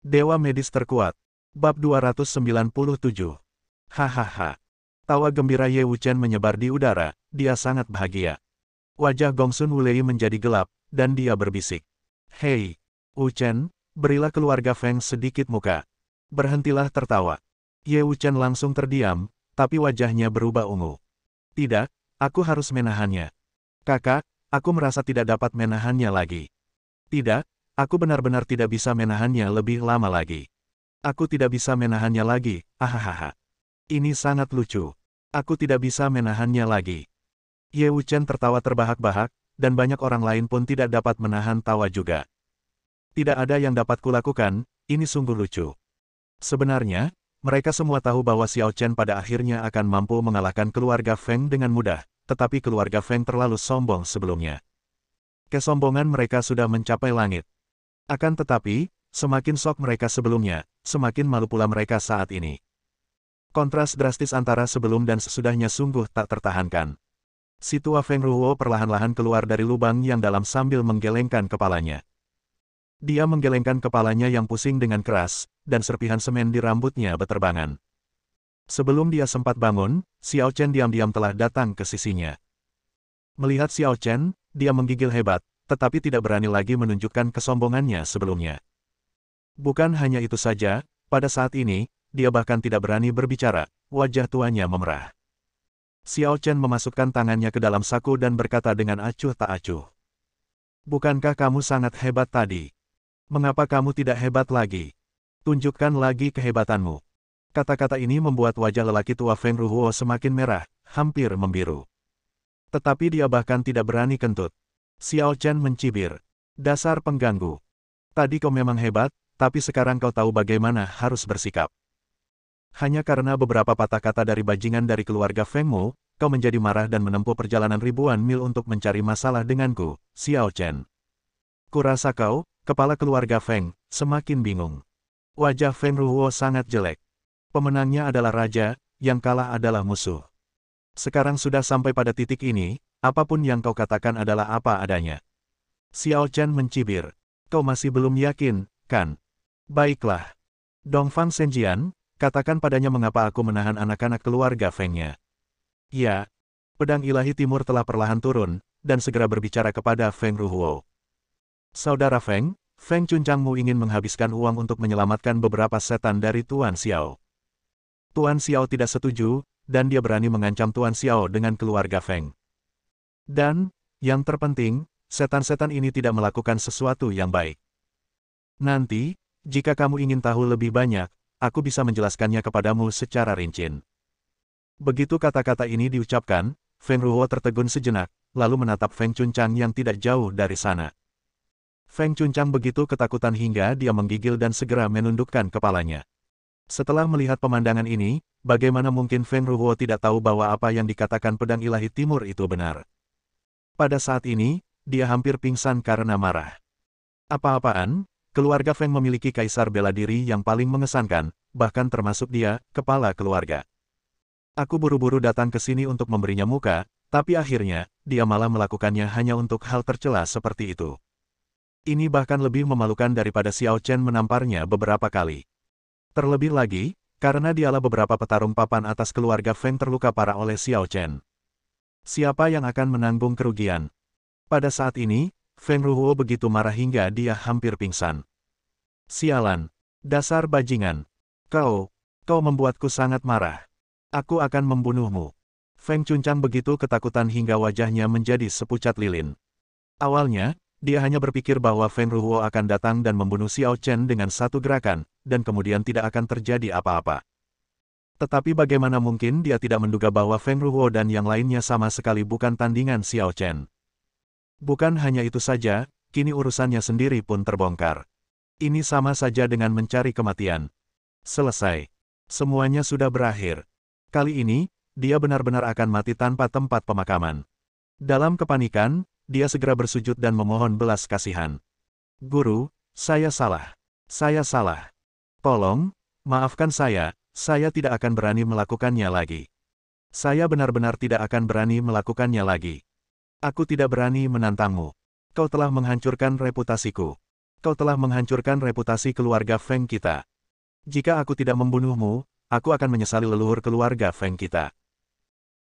Dewa medis terkuat. Bab 297. Hahaha. Tawa gembira Ye Wuchen menyebar di udara, dia sangat bahagia. Wajah Gongsun Wulei menjadi gelap, dan dia berbisik. Hei, Wuchen, berilah keluarga Feng sedikit muka. Berhentilah tertawa. Ye Wuchen langsung terdiam, tapi wajahnya berubah ungu. Tidak, aku harus menahannya. Kakak, aku merasa tidak dapat menahannya lagi. Tidak, aku benar-benar tidak bisa menahannya lebih lama lagi. Aku tidak bisa menahannya lagi, hahaha. Ini sangat lucu. Aku tidak bisa menahannya lagi. Ye Wuchen tertawa terbahak-bahak, dan banyak orang lain pun tidak dapat menahan tawa juga. Tidak ada yang dapat kulakukan, ini sungguh lucu. Sebenarnya, mereka semua tahu bahwa Xiao Chen pada akhirnya akan mampu mengalahkan keluarga Feng dengan mudah, tetapi keluarga Feng terlalu sombong sebelumnya. Kesombongan mereka sudah mencapai langit. Akan tetapi, semakin sok mereka sebelumnya, semakin malu pula mereka saat ini. Kontras drastis antara sebelum dan sesudahnya sungguh tak tertahankan. Si tua Feng Ruo perlahan-lahan keluar dari lubang yang dalam sambil menggelengkan kepalanya. Dia menggelengkan kepalanya yang pusing dengan keras, dan serpihan semen di rambutnya beterbangan. Sebelum dia sempat bangun, Xiao Chen diam-diam telah datang ke sisinya. Melihat Xiao Chen, dia menggigil hebat, tetapi tidak berani lagi menunjukkan kesombongannya sebelumnya. Bukan hanya itu saja, pada saat ini, dia bahkan tidak berani berbicara, wajah tuanya memerah. Xiao Chen memasukkan tangannya ke dalam saku dan berkata dengan acuh tak acuh. Bukankah kamu sangat hebat tadi? Mengapa kamu tidak hebat lagi? Tunjukkan lagi kehebatanmu. Kata-kata ini membuat wajah lelaki tua Feng Ruo semakin merah, hampir membiru. Tetapi dia bahkan tidak berani kentut. Xiao Chen mencibir. Dasar pengganggu. Tadi kau memang hebat, tapi sekarang kau tahu bagaimana harus bersikap. Hanya karena beberapa patah kata dari bajingan dari keluarga Fengmu, kau menjadi marah dan menempuh perjalanan ribuan mil untuk mencari masalah denganku, Xiao Chen. Kurasa kau, kepala keluarga Feng, semakin bingung. Wajah Feng Ruo sangat jelek. Pemenangnya adalah raja, yang kalah adalah musuh. Sekarang sudah sampai pada titik ini, apapun yang kau katakan adalah apa adanya. Xiao Chen mencibir. Kau masih belum yakin, kan? Baiklah. Dongfang Senjian, katakan padanya mengapa aku menahan anak-anak keluarga Fengnya. Ya. Pedang ilahi timur telah perlahan turun, dan segera berbicara kepada Feng Ruo. Saudara Feng, Feng Chuncangmu ingin menghabiskan uang untuk menyelamatkan beberapa setan dari Tuan Xiao. Tuan Xiao tidak setuju, dan dia berani mengancam Tuan Xiao dengan keluarga Feng. Dan, yang terpenting, setan-setan ini tidak melakukan sesuatu yang baik. Nanti, jika kamu ingin tahu lebih banyak, aku bisa menjelaskannya kepadamu secara rinci. Begitu kata-kata ini diucapkan, Feng Ruo tertegun sejenak, lalu menatap Feng Chuncang yang tidak jauh dari sana. Feng Chuncang begitu ketakutan hingga dia menggigil dan segera menundukkan kepalanya. Setelah melihat pemandangan ini, bagaimana mungkin Feng Ruo tidak tahu bahwa apa yang dikatakan pedang ilahi timur itu benar. Pada saat ini, dia hampir pingsan karena marah. Apa-apaan? Keluarga Feng memiliki kaisar bela diri yang paling mengesankan, bahkan termasuk dia, kepala keluarga. Aku buru-buru datang ke sini untuk memberinya muka, tapi akhirnya, dia malah melakukannya hanya untuk hal tercela seperti itu. Ini bahkan lebih memalukan daripada Xiao Chen menamparnya beberapa kali. Terlebih lagi, karena dialah beberapa petarung papan atas keluarga Feng terluka parah oleh Xiao Chen. Siapa yang akan menanggung kerugian? Pada saat ini, Feng Ruo begitu marah hingga dia hampir pingsan. Sialan! Dasar bajingan! Kau membuatku sangat marah. Aku akan membunuhmu. Feng Chuncang begitu ketakutan hingga wajahnya menjadi sepucat lilin. Awalnya, dia hanya berpikir bahwa Feng Ruo akan datang dan membunuh Xiao Chen dengan satu gerakan, dan kemudian tidak akan terjadi apa-apa. Tetapi bagaimana mungkin dia tidak menduga bahwa Feng Ruo dan yang lainnya sama sekali bukan tandingan Xiao Chen. Bukan hanya itu saja, kini urusannya sendiri pun terbongkar. Ini sama saja dengan mencari kematian. Selesai. Semuanya sudah berakhir. Kali ini, dia benar-benar akan mati tanpa tempat pemakaman. Dalam kepanikan, dia segera bersujud dan memohon belas kasihan. Guru, saya salah. Saya salah. Tolong, maafkan saya tidak akan berani melakukannya lagi. Saya benar-benar tidak akan berani melakukannya lagi. Aku tidak berani menantangmu. Kau telah menghancurkan reputasiku. Kau telah menghancurkan reputasi keluarga Feng kita. Jika aku tidak membunuhmu, aku akan menyesali leluhur keluarga Feng kita.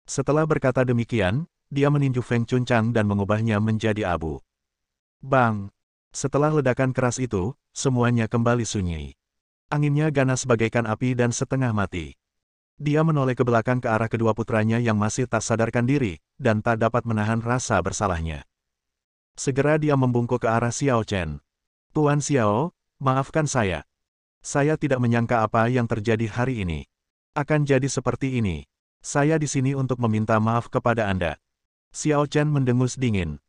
Setelah berkata demikian, dia meninju Feng Chunchang dan mengubahnya menjadi abu. Bang! Setelah ledakan keras itu, semuanya kembali sunyi. Anginnya ganas bagaikan api dan setengah mati. Dia menoleh ke belakang ke arah kedua putranya yang masih tak sadarkan diri, dan tak dapat menahan rasa bersalahnya. Segera dia membungkuk ke arah Xiao Chen. Tuan Xiao, maafkan saya. Saya tidak menyangka apa yang terjadi hari ini. Akan jadi seperti ini. Saya di sini untuk meminta maaf kepada Anda. Xiao Chen mendengus dingin.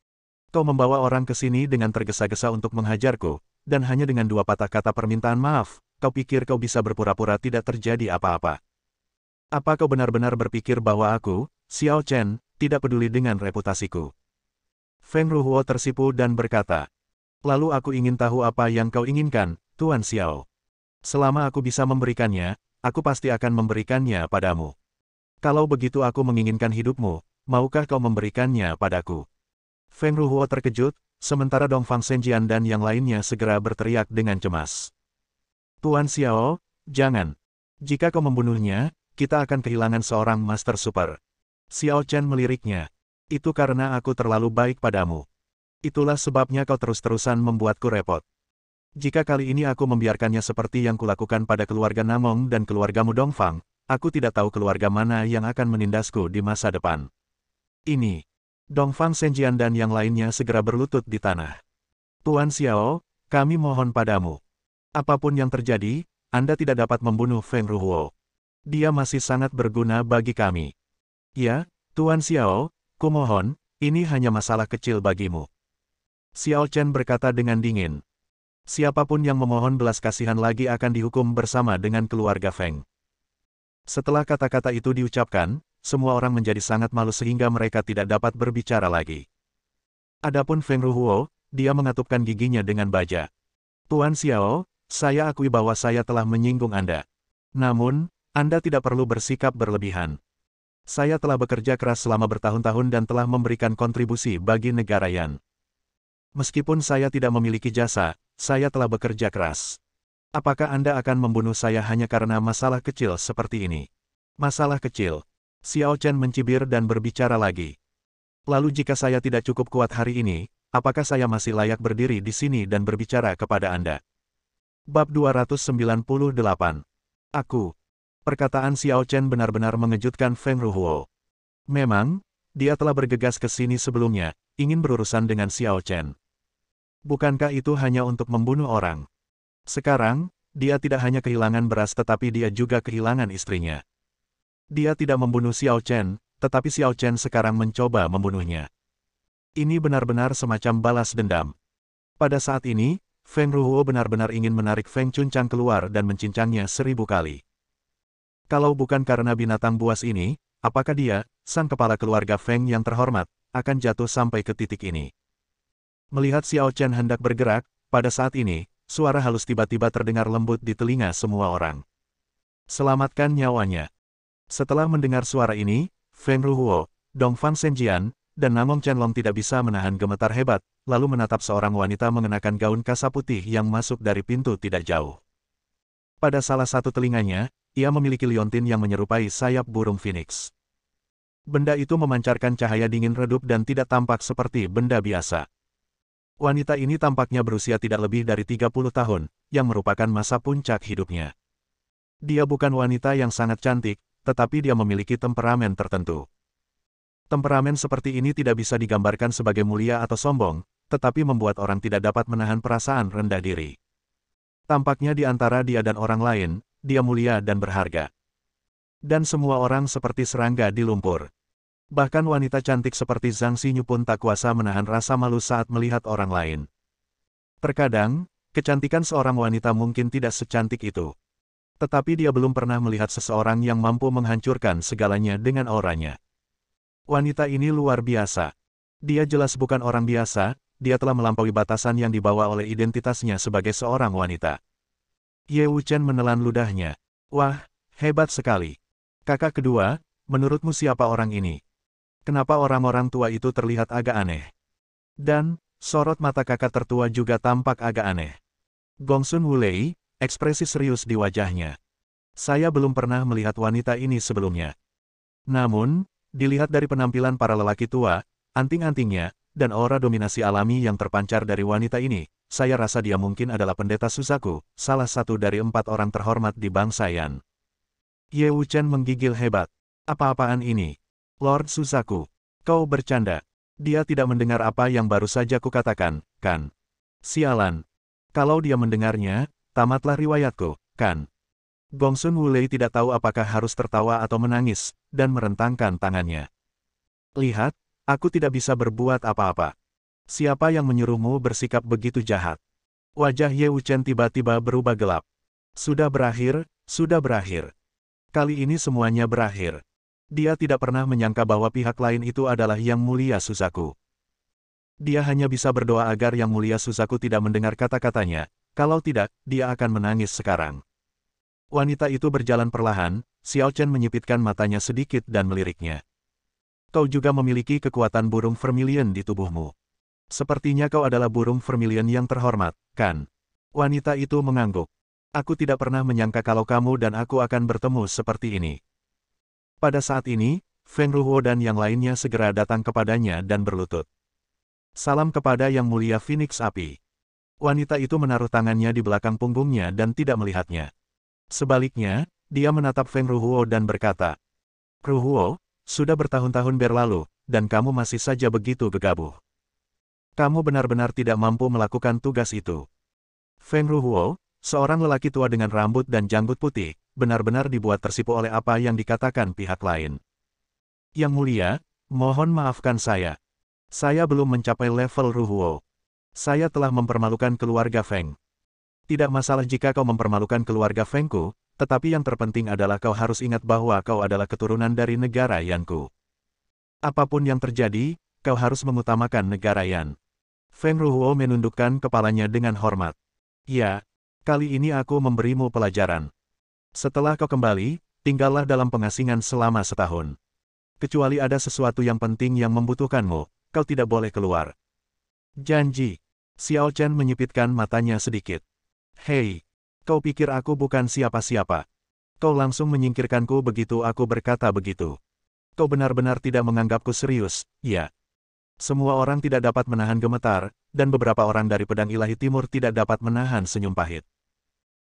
Kau membawa orang ke sini dengan tergesa-gesa untuk menghajarku, dan hanya dengan 2 patah kata permintaan maaf, kau pikir kau bisa berpura-pura tidak terjadi apa-apa. Apa kau benar-benar berpikir bahwa aku, Xiao Chen, tidak peduli dengan reputasiku? Feng Ruhuo tersipu dan berkata, lalu aku ingin tahu apa yang kau inginkan, Tuan Xiao. Selama aku bisa memberikannya, aku pasti akan memberikannya padamu. Kalau begitu aku menginginkan hidupmu, maukah kau memberikannya padaku? Feng Ruhuo terkejut, sementara Dongfang Zhenjian dan yang lainnya segera berteriak dengan cemas. Tuan Xiao, jangan. Jika kau membunuhnya, kita akan kehilangan seorang Master Super. Xiao Chen meliriknya. Itu karena aku terlalu baik padamu. Itulah sebabnya kau terus-terusan membuatku repot. Jika kali ini aku membiarkannya seperti yang kulakukan pada keluarga Namong dan keluargamu Dongfang, aku tidak tahu keluarga mana yang akan menindasku di masa depan. Ini. Dongfang Zhenjian dan yang lainnya segera berlutut di tanah. Tuan Xiao, kami mohon padamu. Apapun yang terjadi, Anda tidak dapat membunuh Feng Ruhuo. Dia masih sangat berguna bagi kami. Ya, Tuan Xiao, kumohon, ini hanya masalah kecil bagimu. Xiao Chen berkata dengan dingin. Siapapun yang memohon belas kasihan lagi akan dihukum bersama dengan keluarga Feng. Setelah kata-kata itu diucapkan, semua orang menjadi sangat malu sehingga mereka tidak dapat berbicara lagi. Adapun Feng Ruhuo, dia mengatupkan giginya dengan baja. Tuan Xiao, saya akui bahwa saya telah menyinggung Anda. Namun, Anda tidak perlu bersikap berlebihan. Saya telah bekerja keras selama bertahun-tahun dan telah memberikan kontribusi bagi negara Yan. Meskipun saya tidak memiliki jasa, saya telah bekerja keras. Apakah Anda akan membunuh saya hanya karena masalah kecil seperti ini? Masalah kecil. Xiao Chen mencibir dan berbicara lagi. Lalu jika saya tidak cukup kuat hari ini, apakah saya masih layak berdiri di sini dan berbicara kepada Anda? Bab 298. Aku. Perkataan Xiao Chen benar-benar mengejutkan Feng Ruhuo. Memang, dia telah bergegas ke sini sebelumnya, ingin berurusan dengan Xiao Chen. Bukankah itu hanya untuk membunuh orang? Sekarang, dia tidak hanya kehilangan beras tetapi dia juga kehilangan istrinya. Dia tidak membunuh Xiao Chen, tetapi Xiao Chen sekarang mencoba membunuhnya. Ini benar-benar semacam balas dendam. Pada saat ini, Feng Ruhuo benar-benar ingin menarik Feng Chunchang keluar dan mencincangnya 1000 kali. Kalau bukan karena binatang buas ini, apakah dia, sang kepala keluarga Feng yang terhormat, akan jatuh sampai ke titik ini? Melihat Xiao Chen hendak bergerak, pada saat ini, suara halus tiba-tiba terdengar lembut di telinga semua orang. Selamatkan nyawanya. Setelah mendengar suara ini, Feng Ruhuo, Dongfang Zhenjian, dan Namong Chenlong tidak bisa menahan gemetar hebat, lalu menatap seorang wanita mengenakan gaun kasa putih yang masuk dari pintu tidak jauh. Pada salah satu telinganya, ia memiliki liontin yang menyerupai sayap burung phoenix. Benda itu memancarkan cahaya dingin redup dan tidak tampak seperti benda biasa. Wanita ini tampaknya berusia tidak lebih dari 30 tahun, yang merupakan masa puncak hidupnya. Dia bukan wanita yang sangat cantik, tetapi dia memiliki temperamen tertentu. Temperamen seperti ini tidak bisa digambarkan sebagai mulia atau sombong, tetapi membuat orang tidak dapat menahan perasaan rendah diri. Tampaknya di antara dia dan orang lain, dia mulia dan berharga. Dan semua orang seperti serangga di lumpur. Bahkan wanita cantik seperti Zhang Xinyu pun tak kuasa menahan rasa malu saat melihat orang lain. Terkadang, kecantikan seorang wanita mungkin tidak secantik itu. Tetapi dia belum pernah melihat seseorang yang mampu menghancurkan segalanya dengan auranya. Wanita ini luar biasa. Dia jelas bukan orang biasa, dia telah melampaui batasan yang dibawa oleh identitasnya sebagai seorang wanita. Ye Wuchen menelan ludahnya. Wah, hebat sekali. Kakak kedua, menurutmu siapa orang ini? Kenapa orang-orang tua itu terlihat agak aneh? Dan, Sorot mata kakak tertua juga tampak agak aneh. Gongsun Wulei, ekspresi serius di wajahnya. Saya belum pernah melihat wanita ini sebelumnya. Namun, dilihat dari penampilan para lelaki tua, anting-antingnya, dan aura dominasi alami yang terpancar dari wanita ini, saya rasa dia mungkin adalah pendeta Suzaku, salah satu dari 4 orang terhormat di bangsa Yan. Ye Wuchen menggigil hebat. Apa-apaan ini? Lord Suzaku, kau bercanda. Dia tidak mendengar apa yang baru saja kukatakan, kan? Sialan. Kalau dia mendengarnya, tamatlah riwayatku, kan? Gongsun Wulei tidak tahu apakah harus tertawa atau menangis, dan merentangkan tangannya. Lihat, aku tidak bisa berbuat apa-apa. Siapa yang menyuruhmu bersikap begitu jahat? Wajah Ye Wuchen tiba-tiba berubah gelap. Sudah berakhir, sudah berakhir. Kali ini semuanya berakhir. Dia tidak pernah menyangka bahwa pihak lain itu adalah Yang Mulia Suzaku. Dia hanya bisa berdoa agar Yang Mulia Suzaku tidak mendengar kata-katanya, kalau tidak, dia akan menangis sekarang. Wanita itu berjalan perlahan, Xiao Chen menyipitkan matanya sedikit dan meliriknya. Kau juga memiliki kekuatan burung vermilion di tubuhmu. Sepertinya kau adalah burung vermilion yang terhormat, kan? Wanita itu mengangguk. Aku tidak pernah menyangka kalau kamu dan aku akan bertemu seperti ini. Pada saat ini, Feng Ruhuo dan yang lainnya segera datang kepadanya dan berlutut. Salam kepada Yang Mulia Phoenix Api. Wanita itu menaruh tangannya di belakang punggungnya dan tidak melihatnya. Sebaliknya, dia menatap Feng Ruhuo dan berkata, Ruhuo, sudah bertahun-tahun berlalu, dan kamu masih saja begitu gegabah. Kamu benar-benar tidak mampu melakukan tugas itu. Feng Ruhuo, seorang lelaki tua dengan rambut dan janggut putih, benar-benar dibuat tersipu oleh apa yang dikatakan pihak lain. Yang Mulia, mohon maafkan saya. Saya belum mencapai level Ruhuo. Saya telah mempermalukan keluarga Feng. Tidak masalah jika kau mempermalukan keluarga Fengku, tetapi yang terpenting adalah kau harus ingat bahwa kau adalah keturunan dari negara Yanku. Apapun yang terjadi, kau harus mengutamakan negara Yan. Feng Ruhuo menundukkan kepalanya dengan hormat. Ya, kali ini aku memberimu pelajaran. Setelah kau kembali, tinggallah dalam pengasingan selama setahun. Kecuali ada sesuatu yang penting yang membutuhkanmu, kau tidak boleh keluar. Janji. Xiao Chen menyipitkan matanya sedikit. Hei, kau pikir aku bukan siapa-siapa? Kau langsung menyingkirkanku begitu aku berkata begitu. Kau benar-benar tidak menganggapku serius, ya? Semua orang tidak dapat menahan gemetar, dan beberapa orang dari Pedang Ilahi Timur tidak dapat menahan senyum pahit.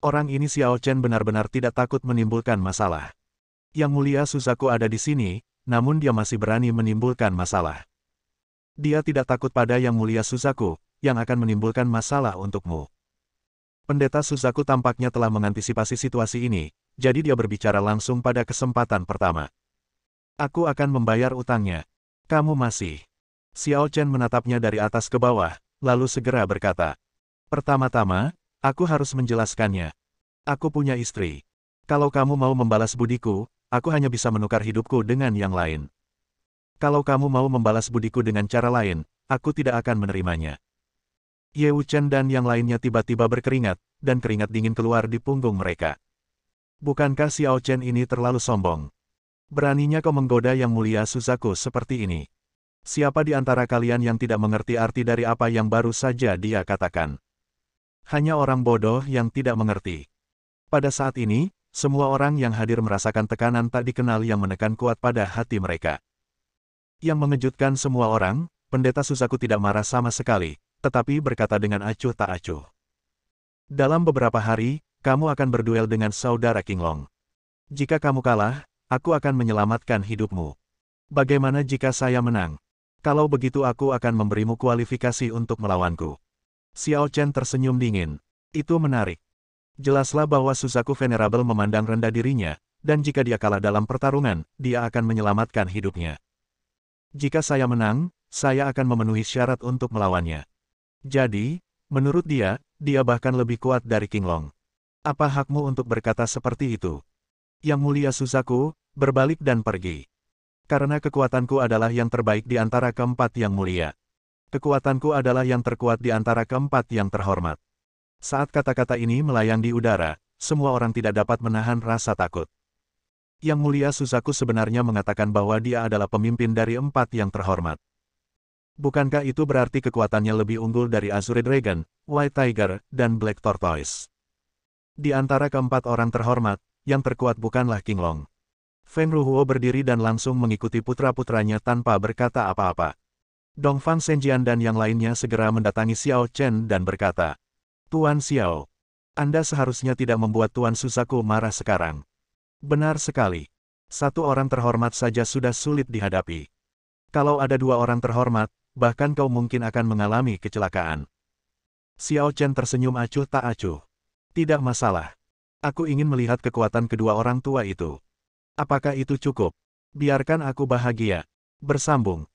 Orang ini Xiao Chen benar-benar tidak takut menimbulkan masalah. Yang Mulia Suzaku ada di sini, namun dia masih berani menimbulkan masalah. Dia tidak takut pada Yang Mulia Suzaku, yang akan menimbulkan masalah untukmu. Pendeta Suzaku tampaknya telah mengantisipasi situasi ini, jadi dia berbicara langsung pada kesempatan pertama. Aku akan membayar utangnya. Kamu masih. Xiao Chen menatapnya dari atas ke bawah, lalu segera berkata. Pertama-tama, aku harus menjelaskannya. Aku punya istri. Kalau kamu mau membalas budiku, aku hanya bisa menukar hidupku dengan yang lain. Kalau kamu mau membalas budiku dengan cara lain, aku tidak akan menerimanya. Ye Wuchen dan yang lainnya tiba-tiba berkeringat, dan keringat dingin keluar di punggung mereka. Bukankah Xiao Chen ini terlalu sombong? Beraninya kau menggoda Yang Mulia Suzaku seperti ini. Siapa di antara kalian yang tidak mengerti arti dari apa yang baru saja dia katakan? Hanya orang bodoh yang tidak mengerti. Pada saat ini, semua orang yang hadir merasakan tekanan tak dikenal yang menekan kuat pada hati mereka. Yang mengejutkan semua orang, Pendeta Suzaku tidak marah sama sekali, tetapi berkata dengan acuh tak acuh. Dalam beberapa hari, kamu akan berduel dengan saudara Qinglong. Jika kamu kalah, aku akan menyelamatkan hidupmu. Bagaimana jika saya menang? Kalau begitu aku akan memberimu kualifikasi untuk melawanku. Xiao Chen tersenyum dingin. Itu menarik. Jelaslah bahwa Suzaku Venerable memandang rendah dirinya, dan jika dia kalah dalam pertarungan, dia akan menyelamatkan hidupnya. Jika saya menang, saya akan memenuhi syarat untuk melawannya. Jadi, menurut dia, dia bahkan lebih kuat dari Qinglong. Apa hakmu untuk berkata seperti itu? Yang Mulia Suzaku, berbalik dan pergi. Karena kekuatanku adalah yang terbaik di antara keempat yang mulia. Kekuatanku adalah yang terkuat di antara keempat yang terhormat. Saat kata-kata ini melayang di udara, semua orang tidak dapat menahan rasa takut. Yang Mulia Suzaku sebenarnya mengatakan bahwa dia adalah pemimpin dari empat yang terhormat. Bukankah itu berarti kekuatannya lebih unggul dari Azure Dragon, White Tiger, dan Black Tortoise? Di antara keempat orang terhormat, yang terkuat bukanlah King Long. Feng Ruhuo berdiri dan langsung mengikuti putra-putranya tanpa berkata apa-apa. Dongfang Zhenjian dan yang lainnya segera mendatangi Xiao Chen dan berkata, Tuan Xiao, Anda seharusnya tidak membuat Tuan Susaku marah sekarang. Benar sekali. Satu orang terhormat saja sudah sulit dihadapi. Kalau ada dua orang terhormat, bahkan kau mungkin akan mengalami kecelakaan. Xiao Chen tersenyum acuh tak acuh. Tidak masalah. Aku ingin melihat kekuatan kedua orang tua itu. Apakah itu cukup? Biarkan aku bahagia. Bersambung.